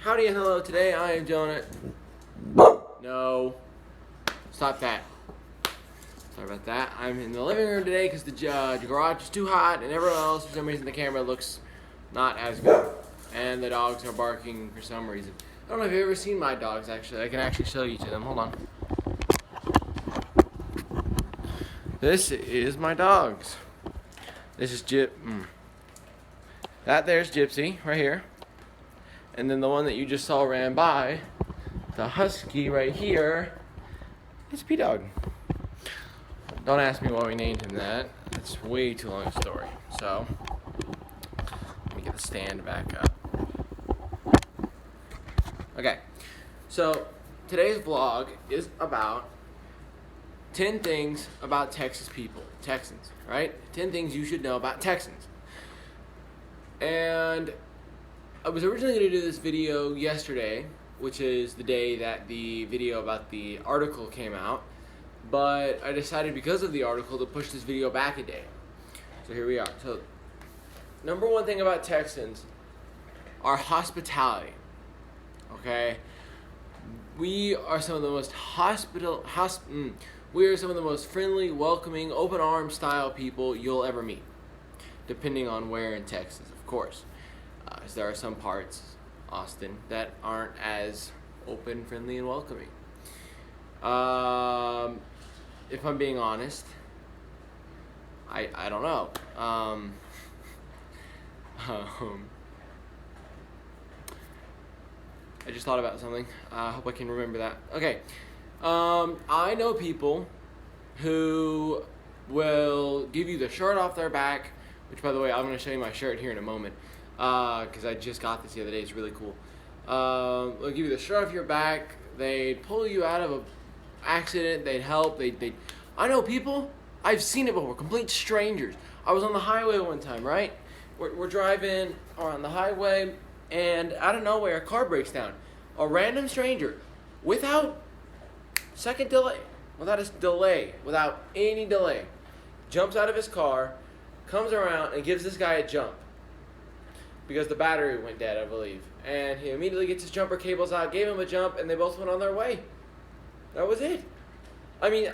Howdy and hello. Today I am Jonah. No. Stop that. Sorry about that. I'm in the living room today because the garage is too hot and everyone else, for some reason, the camera looks not as good. And the dogs are barking for some reason. I don't know if you've ever seen my dogs, actually. I can actually show you to them. Hold on. This is my dogs. This is That there's Gypsy, right here. And then the one that you just saw ran by, the husky right here, is P-Dog. Don't ask me why we named him that. It's way too long a story. So, let me get the stand back up. Okay, so today's vlog is about 10 things about Texans, right? 10 things you should know about Texans. And I was originally going to do this video yesterday, which is the day that the video about the article came out, but I decided because of the article to push this video back a day. So here we are. So, number one thing about Texans, our hospitality. Okay? We are some of the most we are some of the most friendly, welcoming, open arm style people you'll ever meet, depending on where in Texas, of course. There are some parts, Austin, that aren't as open, friendly, and welcoming. If I'm being honest, I don't know. I just thought about something. I hope I can remember that. Okay. I know people who will give you the shirt off their back, which, by the way, I'm going to show you my shirt here in a moment, because I just got this the other day. It's really cool. They'll give you the shirt off your back. They'd pull you out of an accident. They'd help. I know people. I've seen it before. Complete strangers. I was on the highway one time, right? We're driving on the highway, and out of nowhere, a car breaks down. A random stranger, without any delay, jumps out of his car, comes around, and gives this guy a jump. Because the battery went dead, I believe. And he immediately gets his jumper cables out, gave him a jump, and they both went on their way. That was it. I mean,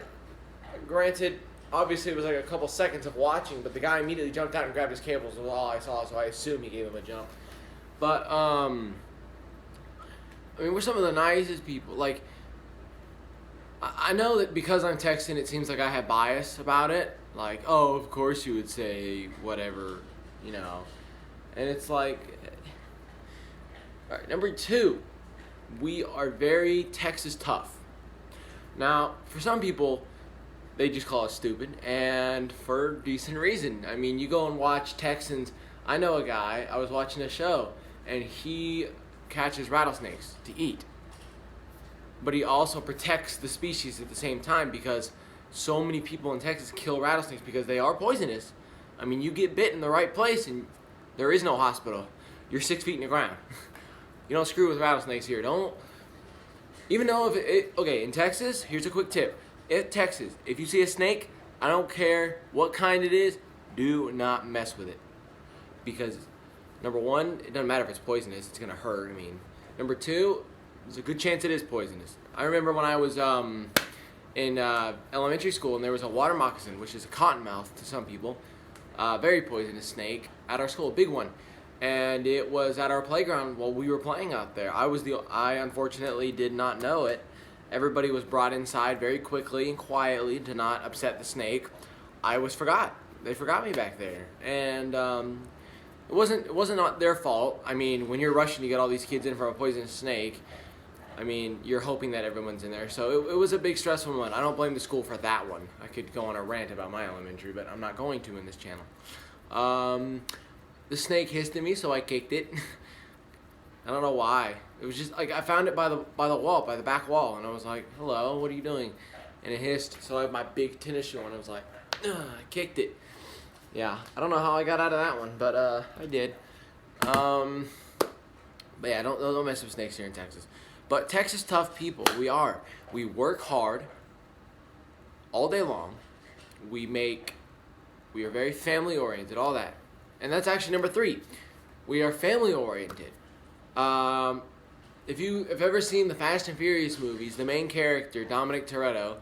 granted, obviously it was like a couple seconds of watching, but the guy immediately jumped out and grabbed his cables was all I saw, so I assume he gave him a jump. But, I mean, we're some of the nicest people. Like, I know that because I'm Texan, it seems like I have bias about it. Like, oh, of course you would say whatever, you know. And it's like, all right, number two, we are very Texas tough. Now, for some people, they just call us stupid, and for decent reason. I mean, you go and watch Texans. I know a guy, I was watching a show, and he catches rattlesnakes to eat. But he also protects the species at the same time because so many people in Texas kill rattlesnakes because they are poisonous. I mean, you get bit in the right place and there is no hospital. You're 6 feet in the ground. You don't screw with rattlesnakes here. Don't. Even though okay, in Texas, here's a quick tip. In Texas, if you see a snake, I don't care what kind it is, do not mess with it. Because, number one, it doesn't matter if it's poisonous, it's going to hurt. I mean, number two, there's a good chance it is poisonous. I remember when I was in elementary school and there was a water moccasin, which is a cottonmouth to some people, very poisonous snake at our school, a big one. And it was at our playground while we were playing out there. I unfortunately did not know it. Everybody was brought inside very quickly and quietly to not upset the snake. They forgot me back there. And it wasn't not their fault. I mean, when you're rushing to get all these kids in from a poisonous snake, I mean, you're hoping that everyone's in there. So it was a big stressful one. I don't blame the school for that one. I could go on a rant about my elementary, but I'm not going to in this channel. The snake hissed at me, so I kicked it. I don't know why. It was just like I found it by the back wall, and I was like, "Hello, what are you doing?" And it hissed. So I have my big tennis shoe, and I was like, I kicked it. Yeah, I don't know how I got out of that one, but I did. But yeah, don't mess with snakes here in Texas. But Texas tough people, we are. We work hard all day long. We are very family oriented, all that. And that's actually number 3. We are family oriented. if you've ever seen the Fast and Furious movies, the main character Dominic Toretto,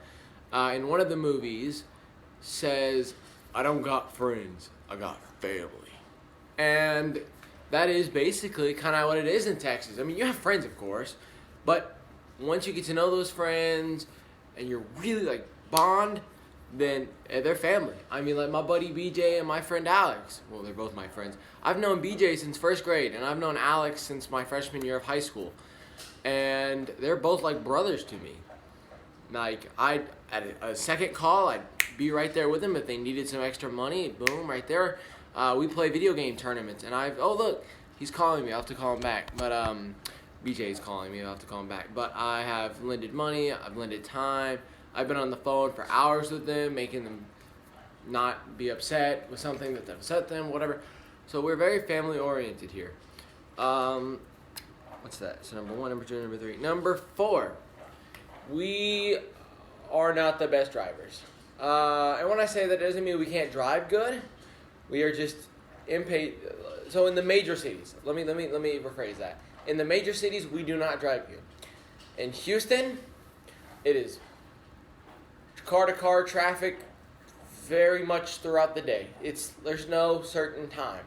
in one of the movies, says, "I don't got friends, I got family," and that is basically kind of what it is in Texas. I mean, you have friends, of course, but once you get to know those friends and you're really like bond, then they're family. I mean, like my buddy BJ and my friend Alex. Well, they're both my friends. I've known BJ since first grade, and I've known Alex since my freshman year of high school, and they're both like brothers to me. Like at a second call, I'd be right there with them if they needed some extra money. Boom, right there. We play video game tournaments, and oh look, he's calling me. I'll have to call him back. But BJ's calling me. I'll have to call him back. But I have lended money. I've lended time. I've been on the phone for hours with them, making them not be upset with something that upset them, whatever. So we're very family oriented here. What's that? So number 1, number 2, number 3. Number 4. We are not the best drivers. And when I say that, it doesn't mean we can't drive good. We are just impatient. So in the major cities, let me rephrase that. In the major cities, we do not drive good. In Houston, it is car-to-car traffic very much throughout the day. There's no certain time.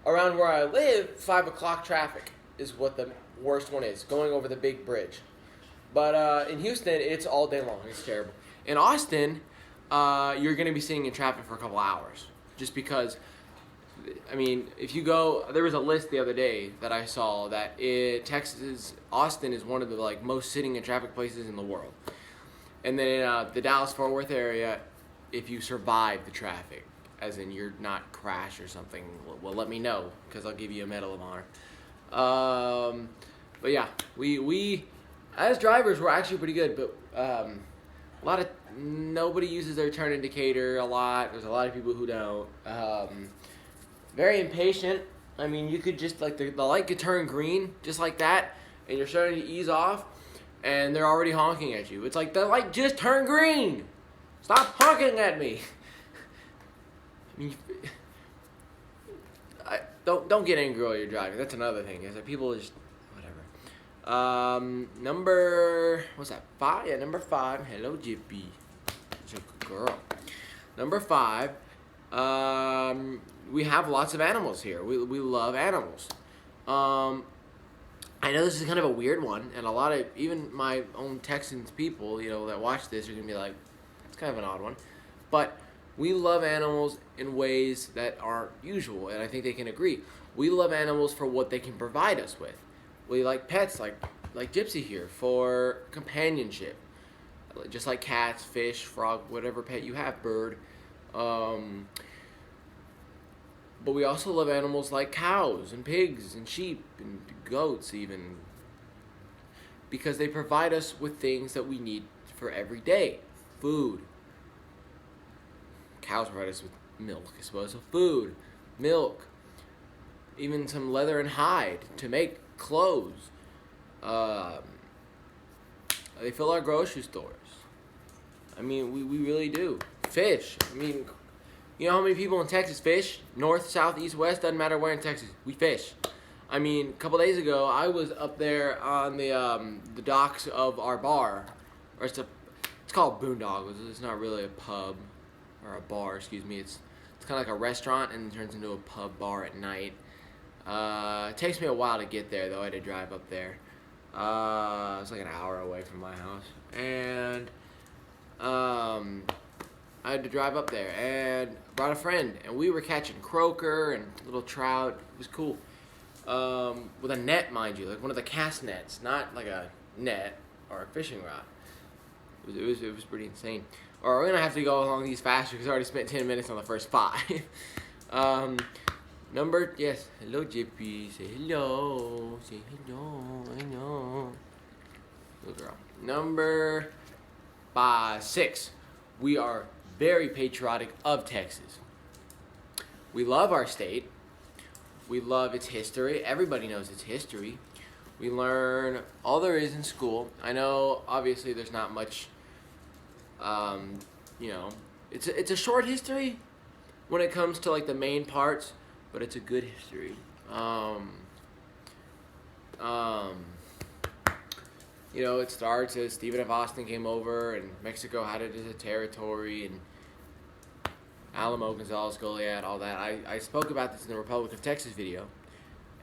Around where I live, 5 o'clock traffic is what the worst one is, going over the big bridge. But in Houston, it's all day long. It's terrible. In Austin, you're going to be sitting in traffic for a couple hours. Just because, I mean, if you go, there was a list the other day that I saw that Austin is one of the most sitting in traffic places in the world. And then the Dallas-Fort Worth area, if you survive the traffic, as in you're not crashed or something, well, let me know, because I'll give you a Medal of Honor. But yeah, we as drivers, we're actually pretty good, but nobody uses their turn indicator a lot. There's a lot of people who don't. Very impatient. I mean, you could just, the light could turn green, just like that, and you're starting to ease off, and they're already honking at you. It's like, the light just turned green! Stop honking at me! I mean, don't get angry while you're driving. That's another thing, is that people just, whatever. Number, what's that, 5? Yeah, number 5. Hello, Jippy. She's a good girl. Number 5, we have lots of animals here. We love animals. I know this is kind of a weird one, and a lot of, even my own Texans people, that watch this are going to be like, it's kind of an odd one. But we love animals in ways that aren't usual, and I think they can agree. We love animals for what they can provide us with. We like pets, like Gypsy here, for companionship. Just like cats, fish, frog, whatever pet you have, bird. But we also love animals like cows and pigs and sheep and goats even, because they provide us with things that we need for every day. Food. Cows provide us with milk, I suppose. So food, milk, even some leather and hide to make clothes. They fill our grocery stores. I mean, we really do. Fish. I mean, you know how many people in Texas fish? North, south, east, west, doesn't matter where in Texas. We fish. I mean, a couple days ago, I was up there on the docks of our bar. Or it's called Boondoggle. It's not really a pub or a bar, excuse me. It's kind of like a restaurant and it turns into a pub bar at night. It takes me a while to get there, though. I had to drive up there. It's like an hour away from my house. And I had to drive up there and brought a friend, and we were catching croaker and little trout. It was cool. With a net, mind you, like one of the cast nets, not like a net or a fishing rod. It was pretty insane. Or we're gonna have to go along these faster because I already spent 10 minutes on the first 5. Yes, hello Jippy, say hello, I know. Good girl. Number 6, we are very patriotic of Texas. We love our state. We love its history. Everybody knows its history. We learn all there is in school. I know, obviously, there's not much, it's a short history when it comes to, the main parts, but it's a good history. it starts as Stephen F. Austin came over and Mexico had it as a territory, and Alamo, Gonzalez, Goliad, all that. I spoke about this in the Republic of Texas video,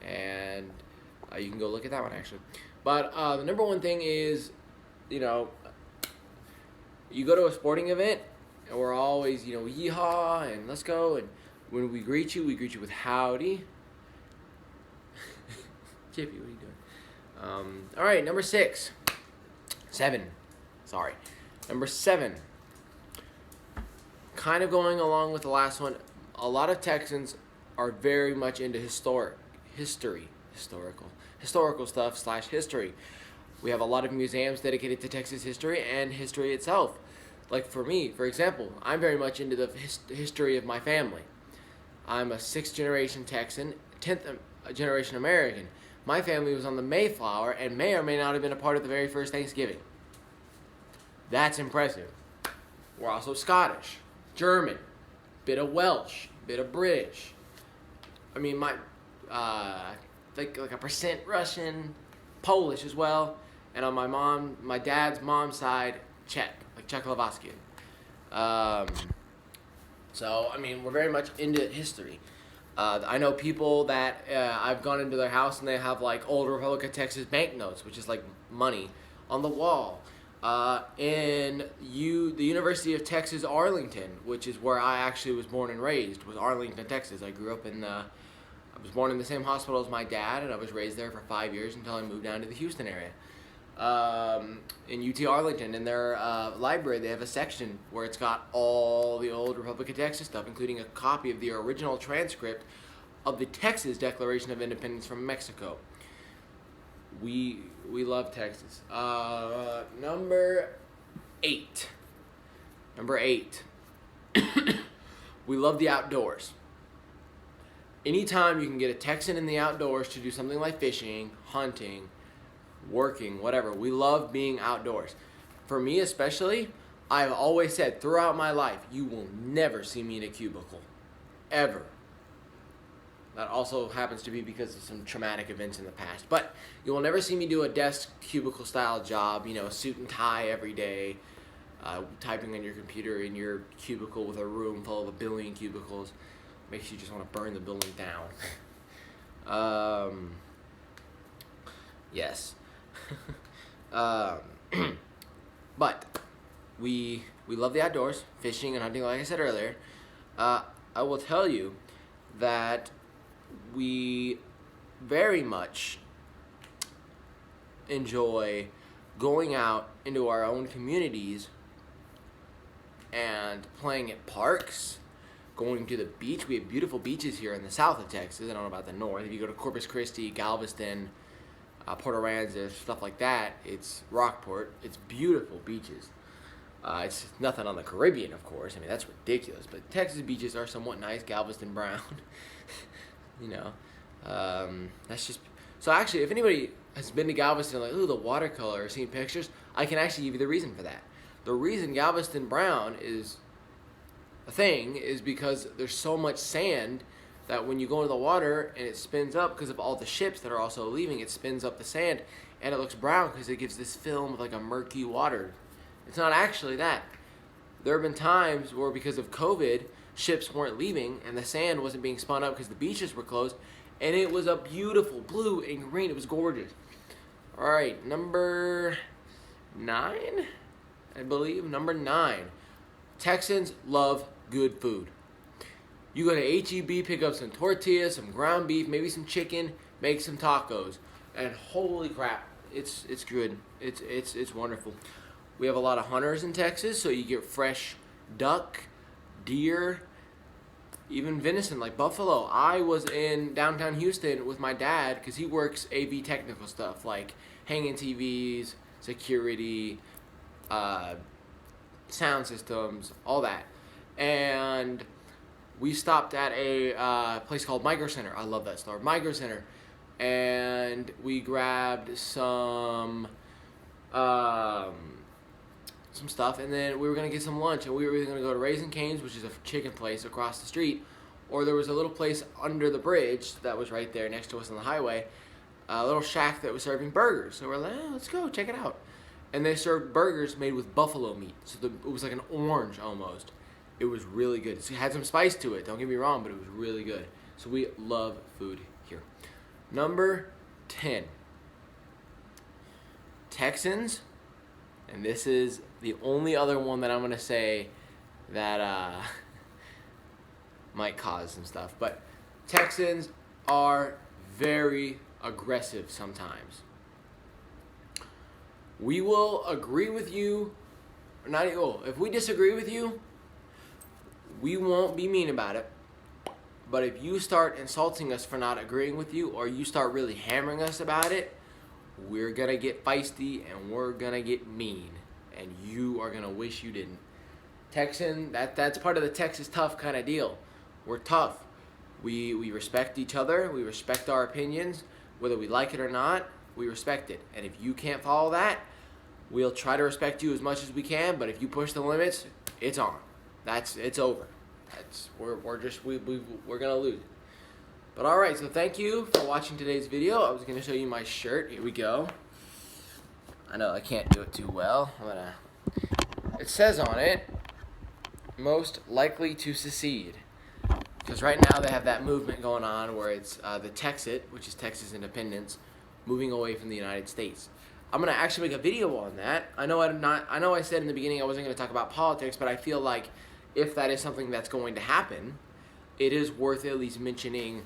and you can go look at that one actually. But the number one thing is, you go to a sporting event, and we're always, yeehaw, and let's go, and when we greet you with howdy. Chippy, what are you doing? All right, number 7. Number 7. Kind of going along with the last one, a lot of Texans are very much into historical stuff / history. We have a lot of museums dedicated to Texas history and history itself. Like for me, for example, I'm very much into the history of my family. I'm a 6th generation Texan, 10th generation American. My family was on the Mayflower and may or may not have been a part of the very first Thanksgiving. That's impressive. We're also Scottish, German, bit of Welsh, bit of British. I mean, like a percent Russian, Polish as well, and on my dad's mom's side, Czech, like Czechoslovakian. So I mean, we're very much into history. I know people that I've gone into their house and they have like old Republic of Texas banknotes, which is like money, on the wall. In the University of Texas, Arlington, which is where I actually was born and raised, was Arlington, Texas. I was born in the same hospital as my dad, and I was raised there for 5 years until I moved down to the Houston area. In UT Arlington, in their library, they have a section where it's got all the old Republic of Texas stuff, including a copy of the original transcript of the Texas Declaration of Independence from Mexico. We love Texas. Number 8. We love the outdoors. Anytime you can get a Texan in the outdoors to do something like fishing, hunting, working, whatever, we love being outdoors. For me especially, I've always said throughout my life, you will never see me in a cubicle. Ever. That also happens to be because of some traumatic events in the past. But you will never see me do a desk cubicle style job, suit and tie every day, typing on your computer in your cubicle with a room full of 1 billion cubicles. Makes you just want to burn the building down. Yes. But we love the outdoors, fishing and hunting, like I said earlier. I will tell you that we very much enjoy going out into our own communities and playing at parks, going to the beach. We have beautiful beaches here in the south of Texas. I don't know about the north. If you go to Corpus Christi, Galveston, Port Aransas, stuff like that, it's Rockport. It's beautiful beaches. It's nothing on the Caribbean, of course. I mean, that's ridiculous. But Texas beaches are somewhat nice. Galveston brown. That's just... So actually, if anybody has been to Galveston, like, ooh, the watercolor, or seen pictures, I can actually give you the reason for that. The reason Galveston brown is a thing is because there's so much sand that when you go into the water and it spins up because of all the ships that are also leaving, it spins up the sand and it looks brown because it gives this film of like a murky water. It's not actually that. There have been times where because of COVID, ships weren't leaving and the sand wasn't being spun up because the beaches were closed, and it was a beautiful blue and green. It was gorgeous. All right, number 9, I believe. Number 9. Texans love good food. You go to H-E-B, pick up some tortillas, some ground beef, maybe some chicken, make some tacos, and holy crap, it's good. It's wonderful. We have a lot of hunters in Texas, so you get fresh duck, deer, even venison like buffalo. I was in downtown Houston with my dad because he works AV technical stuff like hanging TVs, security, sound systems, all that. And we stopped at a place called Micro Center. I love that store, Micro Center. And we grabbed some stuff, and then we were going to get some lunch, and we were either going to go to Raising Cane's, which is a chicken place across the street, or there was a little place under the bridge that was right there next to us on the highway a little shack that was serving burgers. So we're like, let's go check it out. And they served burgers made with buffalo meat. So it was like an orange almost. It was really good. It had some spice to it, don't get me wrong, but it was really good. So we love food here. Number 10. Texans. And this is the only other one that I'm going to say that might cause some stuff. But Texans are very aggressive sometimes. We will agree with you, or not. Well, if we disagree with you, we won't be mean about it. But if you start insulting us for not agreeing with you, or you start really hammering us about it, we're going to get feisty and we're going to get mean. And you are going to wish you didn't. Texan, that's part of the Texas tough kind of deal. We're tough. We respect each other. We respect our opinions. Whether we like it or not, we respect it. And if you can't follow that, we'll try to respect you as much as we can. But if you push the limits, it's on. It's over. We're gonna lose. But all right, so thank you for watching today's video. I was gonna show you my shirt. Here we go. I know I can't do it too well. It says on it, most likely to secede. Because right now they have that movement going on where it's the Texit, which is Texas independence, moving away from the United States. I'm gonna actually make a video on that. I know I said in the beginning I wasn't gonna talk about politics, but I feel like if that is something that's going to happen, it is worth at least mentioning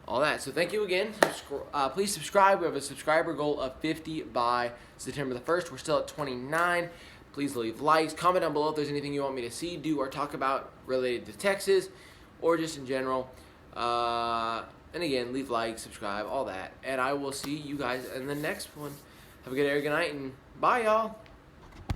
all that. So thank you again. Please subscribe. We have a subscriber goal of 50 by September the 1st. We're still at 29. Please leave likes. Comment down below if there's anything you want me to see, do, or talk about related to Texas or just in general. And again, leave likes, subscribe, all that. And I will see you guys in the next one. Have a good day, good night, and bye, y'all.